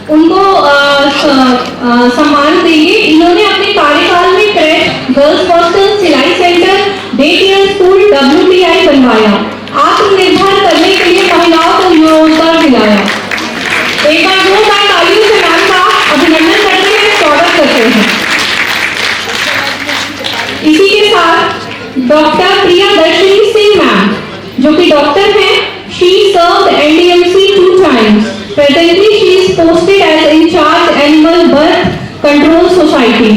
उनको सम्मान देंगे। इन्होंने अपने कार्यकाल में क्रेच, गर्ल्स हॉस्टल, सिलाई centre, day care school, WTI बनवाया, आत्मनिर्भर करने के लिए महिलाओं को रोजगार दिलाया। एक बार जोरदार तालियों से मैम का अभिनंदन करते हैं, स्वागत करते हैं। इसी के साथ डॉक्टर प्रियदर्शनी सिंह मैम, जो कि डॉक्टर हैं, she served NDMC 2 times. Presently, she is posted as in charge Animal Birth Control Society.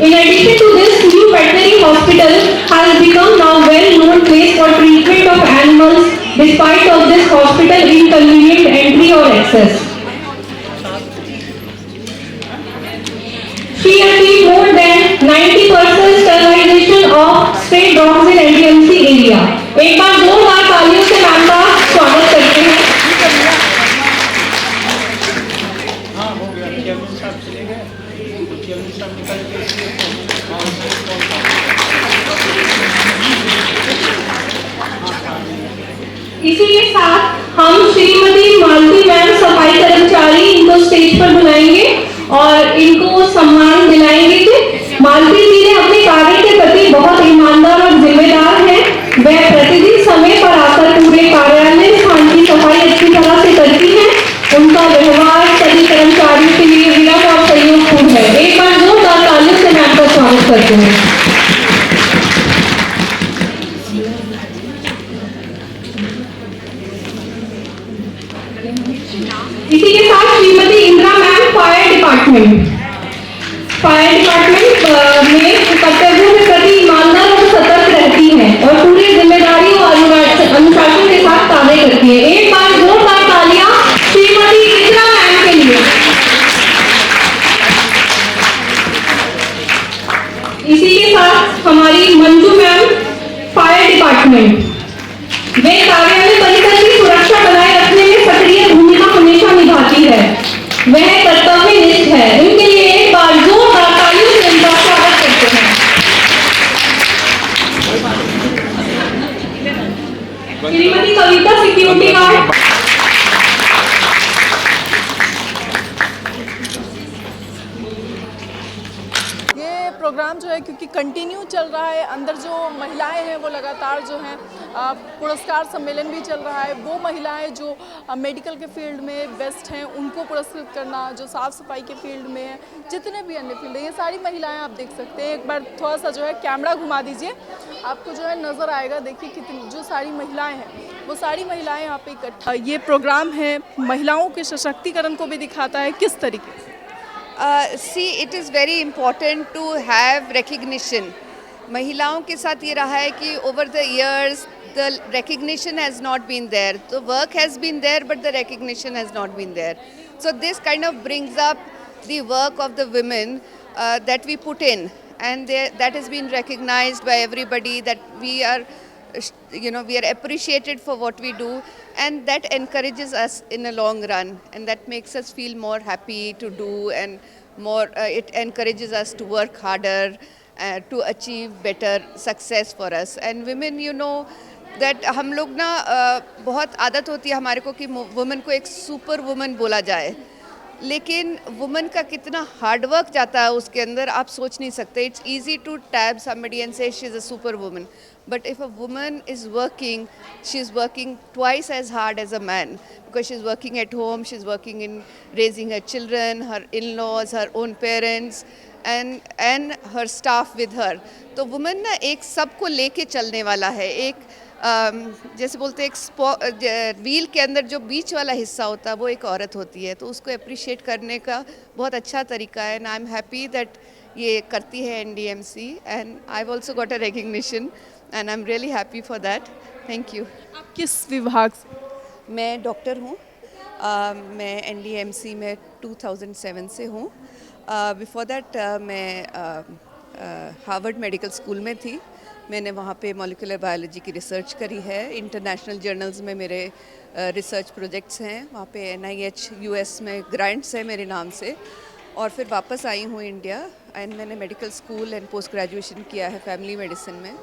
In addition to this, new veterinary hospital has become now well-known place for treatment of animals, despite of this hospital inconvenient entry or access. She achieved more than 90% sterilization of stray dogs in NDMC area. एक बार जोरदार तालियों से ma'am का स्वागत करते हैं। इसी के साथ हम श्रीमती मालती मैम सफाई कर्मचारी, इनको स्टेज पर बुलाएंगे और इनको सम्मान दिलाएंगे कि मालती जी ने अपने कार्य के प्रति बहुत ईमानदार और जिम्मेदार हैं। वह प्रतिदिन समय पर आकर पूरे कार्यालय स्थान की सफाई अच्छी तरह से करती हैं। उनका व्यवहार सभी कर्मचारियों के लिए विनम्र और सहयोगपूर्ण है। एक बार जोरदार तालियों से मैम का स्वागत करते हैं। इसी के साथ Shrimati Indira ma'am fire department में कर्तव्यों के प्रति ईमानदार और सतर्क रहती हैं और पूरी जिम्मेदारी और अनुशासन के साथ कार्य करती है। एक बार जोरदार तालियां श्रीमती इंदिरा मैम के लिए। इसी के साथ हमारी मंजू मैम फायर डिपार्टमेंट, वे कार्यालय परिसर की सुरक्षा बनाए रखने में सक्रिय भूमिका हमेशा निभाती है। वह कर्तव्यनिष्ठ है। इनके लिए एक बार जोरदार तालियों से इनका स्वागत करते हैं। श्रीमती कविता सिक्योरिटी गार्ड, प्रोग्राम जो है क्योंकि कंटिन्यू चल रहा है, अंदर जो महिलाएं हैं वो लगातार जो हैं पुरस्कार सम्मेलन भी चल रहा है। वो महिलाएं जो मेडिकल के फील्ड में बेस्ट हैं उनको पुरस्कृत करना, जो साफ़ सफाई के फील्ड में है, जितने भी अन्य फील्ड है, ये सारी महिलाएं आप देख सकते हैं। एक बार थोड़ा सा जो है कैमरा घुमा दीजिए, आपको जो है नज़र आएगा। देखिए कितनी जो सारी महिलाएँ हैं वो सारी महिलाएँ यहाँ पे इकट्ठा। ये प्रोग्राम है महिलाओं के सशक्तिकरण को भी दिखाता है। किस तरीके से? See, it is very important to have recognition महिलाओं के साथ ये रहा है कि over the years the recognition has not been there. The work has been there, but the recognition has not been there. So this kind of brings up the work of the women that we put in, and that has been recognized by everybody, that we are, we are appreciated for what we do, and that encourages us in a long run, and that makes us feel more happy to do, and more it encourages us to work harder to achieve better success for us. And women, that हम लोग ना बहुत आदत होती है हमारे को कि वुमेन को एक सुपर वुमन बोला जाए, लेकिन वुमन का कितना हार्ड वर्क जाता है उसके अंदर आप सोच नहीं सकते. It's easy to tab somebody and say she is a super woman, but if a woman is working, she is working twice as hard as a man, because she is working at home, she is working in raising her children, her in laws, her own parents and her staff with her. तो women ना एक सबको लेके चलने वाला है. एक जैसे बोलते हैं एक व्हील के अंदर जो बीच वाला हिस्सा होता है वो एक औरत होती है, तो उसको अप्रिशिएट करने का बहुत अच्छा तरीका है. And I am happy that ये करती है NDMC, and I have also got a recognition, and I am really happy for that. Thank you. आप किस विभाग से? मैं डॉक्टर हूँ. मैं NDMC में 2007 से हूँ. बिफोर दैट मैं हार्वर्ड मेडिकल स्कूल में थी. मैंने वहाँ पे मॉलिक्यूलर बायोलॉजी की रिसर्च करी है. इंटरनेशनल जर्नल्स में मेरे रिसर्च प्रोजेक्ट्स हैं. वहाँ पे NIH US में ग्रांट्स हैं मेरे नाम से. और फिर वापस आई हूँ इंडिया, एंड मैंने medical school and post graduation किया है फैमिली मेडिसिन में.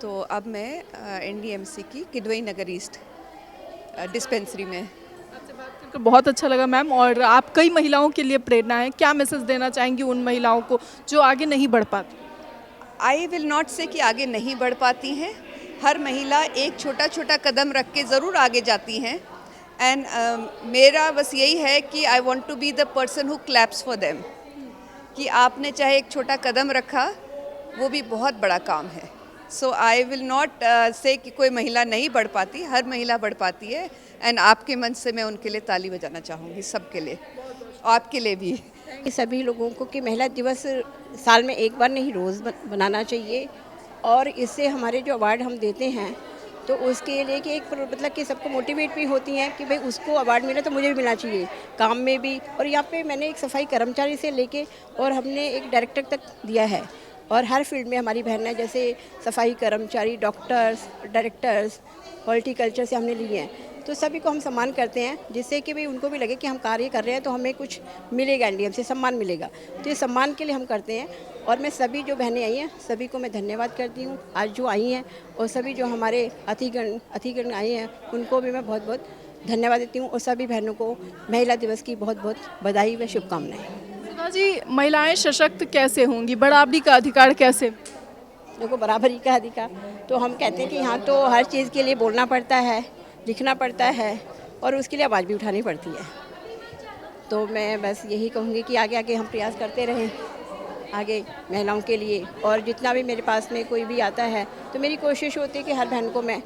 तो अब मैं NDMC की किदवई नगर ईस्ट डिस्पेंसरी में. आपसे बात करके बहुत अच्छा लगा मैम, और आप कई महिलाओं के लिए प्रेरणा है. क्या मैसेज देना चाहेंगी उन महिलाओं को जो आगे नहीं बढ़ पाती? आई विल नॉट से कि आगे नहीं बढ़ पाती हैं. हर महिला एक छोटा छोटा कदम रख के ज़रूर आगे जाती हैं. एंड मेरा बस यही है कि I want to be the person who claps for them, कि आपने चाहे एक छोटा कदम रखा, वो भी बहुत बड़ा काम है. सो आई विल नॉट से कि कोई महिला नहीं बढ़ पाती. हर महिला बढ़ पाती है, एंड आपके मन से मैं उनके लिए ताली बजाना चाहूँगी, सबके लिए, आपके लिए भी. सभी लोगों को कि महिला दिवस साल में एक बार नहीं, रोज़ बनाना चाहिए. और इससे हमारे जो अवार्ड हम देते हैं तो उसके लिए कि एक मतलब कि सबको मोटिवेट भी होती हैं कि भाई उसको अवार्ड मिला तो मुझे भी मिलना चाहिए, काम में भी. और यहाँ पे मैंने एक सफाई कर्मचारी से लेके और हमने एक डायरेक्टर तक दिया है, और हर फील्ड में हमारी बहनें जैसे सफाई कर्मचारी, डॉक्टर्स, डायरेक्टर्स, हॉर्टिकल्चर से हमने लिए हैं. तो सभी को हम सम्मान करते हैं, जिससे कि भाई उनको भी लगे कि हम कार्य कर रहे हैं तो हमें कुछ मिलेगा, NDM से सम्मान मिलेगा. तो ये सम्मान के लिए हम करते हैं. और मैं सभी जो बहनें आई हैं सभी को मैं धन्यवाद करती हूँ आज जो आई हैं, और सभी जो हमारे अतिथिगण आए हैं उनको भी मैं बहुत बहुत धन्यवाद देती हूँ. और सभी बहनों को महिला दिवस की बहुत बहुत बधाई व शुभकामनाएँ. जी, महिलाएं सशक्त कैसे होंगी, बराबरी का अधिकार कैसे? देखो, बराबरी का अधिकार तो हम कहते हैं कि यहाँ तो हर चीज़ के लिए बोलना पड़ता है, लिखना पड़ता है, और उसके लिए आवाज़ भी उठानी पड़ती है. तो मैं बस यही कहूँगी कि आगे आगे हम प्रयास करते रहें आगे महिलाओं के लिए. और जितना भी मेरे पास में कोई भी आता है तो मेरी कोशिश होती है कि हर बहन को मैं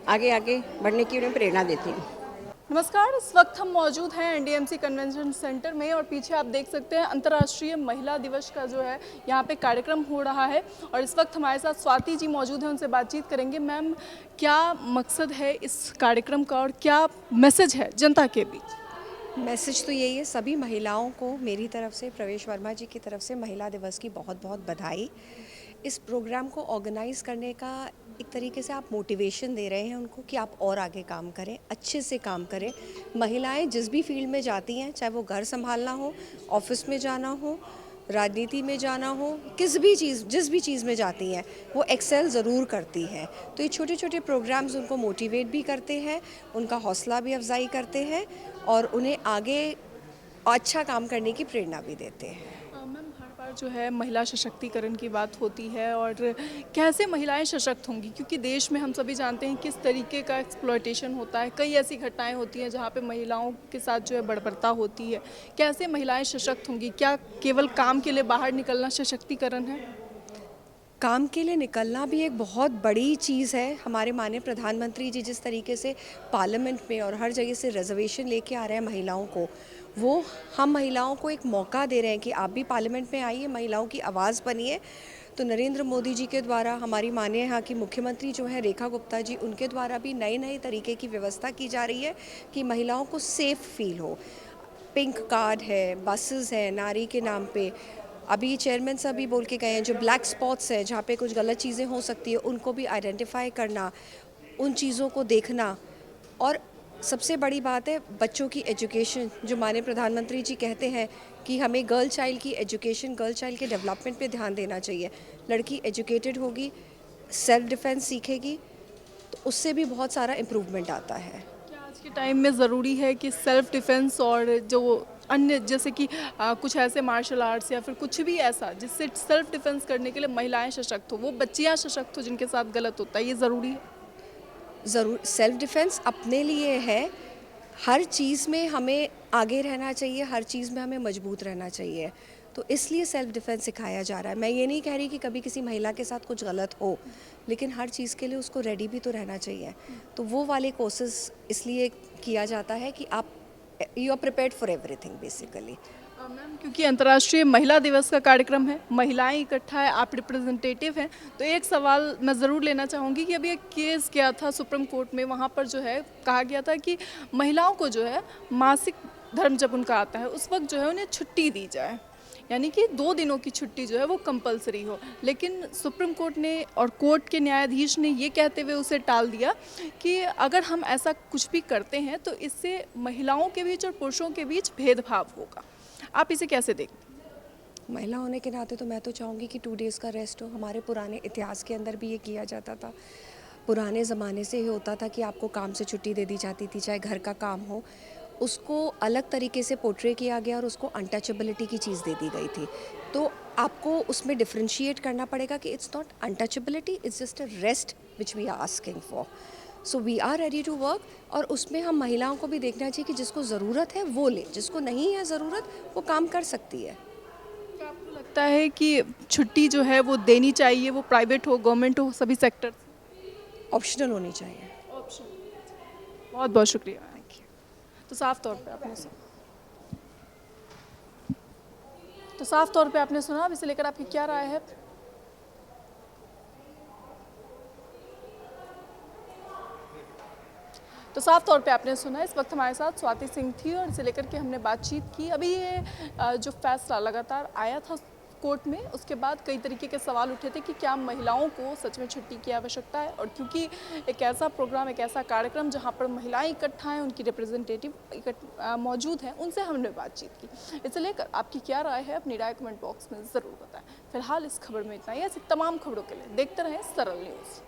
आगे आगे बढ़ने की उन्हें प्रेरणा देती हूँ. नमस्कार, इस वक्त हम मौजूद हैं NDMC कन्वेंशन सेंटर में, और पीछे आप देख सकते हैं अंतर्राष्ट्रीय महिला दिवस का जो है यहाँ पे कार्यक्रम हो रहा है. और इस वक्त हमारे साथ स्वाति जी मौजूद हैं, उनसे बातचीत करेंगे. मैम, क्या मकसद है इस कार्यक्रम का और क्या मैसेज है जनता के बीच? मैसेज तो यही है, सभी महिलाओं को मेरी तरफ से, प्रवेश वर्मा जी की तरफ से महिला दिवस की बहुत बहुत बधाई. इस प्रोग्राम को ऑर्गेनाइज करने का एक तरीके से आप मोटिवेशन दे रहे हैं उनको कि आप और आगे काम करें, अच्छे से काम करें. महिलाएं जिस भी फील्ड में जाती हैं, चाहे वो घर संभालना हो, ऑफिस में जाना हो, राजनीति में जाना हो, जिस भी चीज़ में जाती हैं, वो एक्सेल ज़रूर करती हैं. तो ये छोटे छोटे प्रोग्राम्स उनको मोटिवेट भी करते हैं, उनका हौसला भी अफजाई करते हैं, और उन्हें आगे अच्छा काम करने की प्रेरणा भी देते हैं. मैम, हर बार जो है महिला सशक्तिकरण की बात होती है, और कैसे महिलाएं सशक्त होंगी, क्योंकि देश में हम सभी जानते हैं किस तरीके का एक्सप्लॉयटेशन होता है. कई ऐसी घटनाएं होती हैं जहाँ पे महिलाओं के साथ जो है बर्बरता होती है. कैसे महिलाएं सशक्त होंगी? क्या केवल काम के लिए बाहर निकलना सशक्तिकरण है? काम के लिए निकलना भी एक बहुत बड़ी चीज़ है. हमारे माननीय प्रधानमंत्री जी जिस तरीके से पार्लियामेंट में और हर जगह से रिजर्वेशन लेके आ रहे हैं महिलाओं को, वो हम महिलाओं को एक मौका दे रहे हैं कि आप भी पार्लियामेंट में आइए, महिलाओं की आवाज़ बनिए. तो नरेंद्र मोदी जी के द्वारा, हमारी माननीय यहाँ की मुख्यमंत्री जो है रेखा गुप्ता जी, उनके द्वारा भी नए नए तरीके की व्यवस्था की जा रही है कि महिलाओं को सेफ़ फील हो। पिंक कार्ड है, बसेस है नारी के नाम पे। अभी चेयरमैन साहब भी बोल के गए हैं, जो ब्लैक स्पॉट्स है जहाँ पे कुछ गलत चीज़ें हो सकती है उनको भी आइडेंटिफाई करना, उन चीज़ों को देखना। और सबसे बड़ी बात है बच्चों की एजुकेशन, जो माननीय प्रधानमंत्री जी कहते हैं कि हमें गर्ल चाइल्ड की एजुकेशन, गर्ल चाइल्ड के डेवलपमेंट पे ध्यान देना चाहिए। लड़की एजुकेटेड होगी, सेल्फ डिफेंस सीखेगी, तो उससे भी बहुत सारा इम्प्रूवमेंट आता है। क्या आज के टाइम में ज़रूरी है कि सेल्फ डिफेंस और जो अन्य जैसे कि कुछ ऐसे मार्शल आर्ट्स या फिर कुछ भी ऐसा जिससे सेल्फ डिफेंस करने के लिए महिलाएं सशक्त हो, वो बच्चियां सशक्त हो जिनके साथ गलत होता है, ये ज़रूरी है? ज़रूर, सेल्फ डिफेंस अपने लिए है। हर चीज़ में हमें आगे रहना चाहिए, हर चीज़ में हमें मजबूत रहना चाहिए, तो इसलिए सेल्फ डिफेंस सिखाया जा रहा है। मैं ये नहीं कह रही कि कभी किसी महिला के साथ कुछ गलत हो, लेकिन हर चीज़ के लिए उसको रेडी भी तो रहना चाहिए। तो वो वाले कोर्सेज इसलिए किया जाता है कि आप you are prepared for everything basically. Ma'am, क्योंकि अंतर्राष्ट्रीय महिला दिवस का कार्यक्रम है, महिलाएं इकट्ठा है, आप रिप्रेजेंटेटिव हैं, तो एक सवाल मैं ज़रूर लेना चाहूँगी कि अभी एक केस गया था सुप्रीम कोर्ट में, वहाँ पर जो है कहा गया था कि महिलाओं को जो है मासिक धर्म जब उनका आता है उस वक्त जो है उन्हें छुट्टी दी जाए, यानी कि 2 दिनों की छुट्टी जो है वो कंपलसरी हो। लेकिन सुप्रीम कोर्ट ने और कोर्ट के न्यायाधीश ने ये कहते हुए उसे टाल दिया कि अगर हम ऐसा कुछ भी करते हैं तो इससे महिलाओं के बीच और पुरुषों के बीच भेदभाव होगा। आप इसे कैसे देखते हैं? महिला होने के नाते तो मैं तो चाहूँगी कि 2 डेज़ का रेस्ट हो। हमारे पुराने इतिहास के अंदर भी ये किया जाता था, पुराने ज़माने से ही होता था कि आपको काम से छुट्टी दे दी जाती थी, चाहे घर का काम हो। उसको अलग तरीके से पोर्ट्रे किया गया और उसको अनटचेबिलिटी की चीज़ दे दी गई थी। तो आपको उसमें डिफ्रेंशिएट करना पड़ेगा कि it's not untouchability, it's just a rest which we are asking for. So we are ready to work, और उसमें हम महिलाओं को भी देखना चाहिए कि जिसको ज़रूरत है वो ले, जिसको नहीं है ज़रूरत वो काम कर सकती है। क्या आपको लगता है कि छुट्टी जो है वो देनी चाहिए, वो प्राइवेट हो, गवर्नमेंट हो, सभी सेक्टर? ऑप्शनल होनी चाहिए। बहुत बहुत शुक्रिया। Thank you. तो साफ तौर पे आपने सुना, अब इसे लेकर आपकी क्या राय है? तो साफ तौर पे आपने सुना, इस वक्त हमारे साथ स्वाति सिंह थी और इसे लेकर के हमने बातचीत की। अभी ये जो फैसला लगातार आया था कोर्ट में, उसके बाद कई तरीके के सवाल उठे थे कि क्या महिलाओं को सच में छुट्टी की आवश्यकता है, और क्योंकि एक ऐसा प्रोग्राम, एक ऐसा कार्यक्रम जहां पर महिलाएं इकट्ठा हैं, उनकी रिप्रेजेंटेटिव मौजूद हैं, उनसे हमने बातचीत की। इसे लेकर आपकी क्या राय है, अपनी राय कमेंट बॉक्स में ज़रूर बताएं। फिलहाल इस खबर में इतना ही। ऐसी तमाम खबरों के लिए देखते रहें सरल न्यूज़।